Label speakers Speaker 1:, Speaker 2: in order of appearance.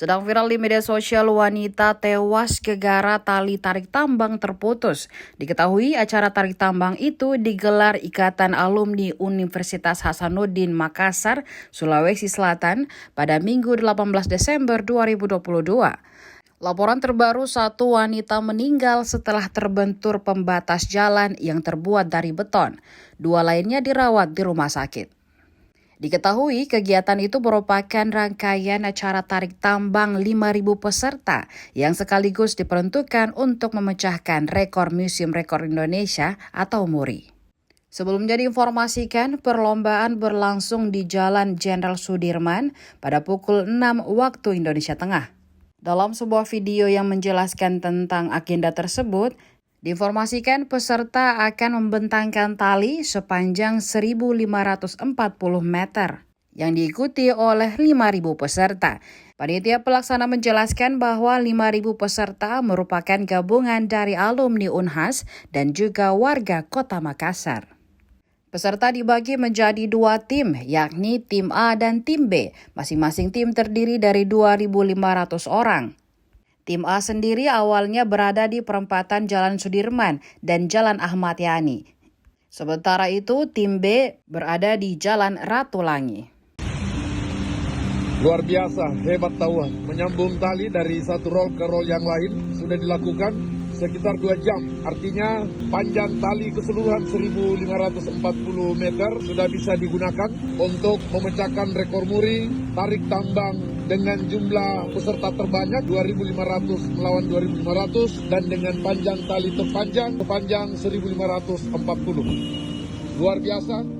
Speaker 1: Sedang viral di media sosial, wanita tewas gegara tali tarik tambang terputus. Diketahui acara tarik tambang itu digelar Ikatan Alumni Universitas Hasanuddin Makassar, Sulawesi Selatan pada Minggu 18 Desember 2022. Laporan terbaru, satu wanita meninggal setelah terbentur pembatas jalan yang terbuat dari beton. Dua lainnya dirawat di rumah sakit. Diketahui kegiatan itu merupakan rangkaian acara tarik tambang 5.000 peserta yang sekaligus diperuntukkan untuk memecahkan rekor Museum Rekor Indonesia atau MURI. Sebelumnya diinformasikan, perlombaan berlangsung di Jalan Jenderal Sudirman pada pukul 6 waktu Indonesia Tengah. Dalam sebuah video yang menjelaskan tentang agenda tersebut, diinformasikan peserta akan membentangkan tali sepanjang 1.540 meter yang diikuti oleh 5.000 peserta. Panitia pelaksana menjelaskan bahwa 5.000 peserta merupakan gabungan dari alumni Unhas dan juga warga Kota Makassar. Peserta dibagi menjadi dua tim, yakni tim A dan tim B. Masing-masing tim terdiri dari 2.500 orang. Tim A sendiri awalnya berada di perempatan Jalan Sudirman dan Jalan Ahmad Yani. Sementara itu, tim B berada di Jalan Ratulangi.
Speaker 2: Luar biasa, hebat tahuan. Menyambung tali dari satu rol ke rol yang lain sudah dilakukan sekitar 2 jam. Artinya panjang tali keseluruhan 1.540 meter sudah bisa digunakan untuk memecahkan rekor MURI tarik tambang dengan jumlah peserta terbanyak 2.500 melawan 2.500 dan dengan panjang tali terpanjang sepanjang 1.540. Luar biasa.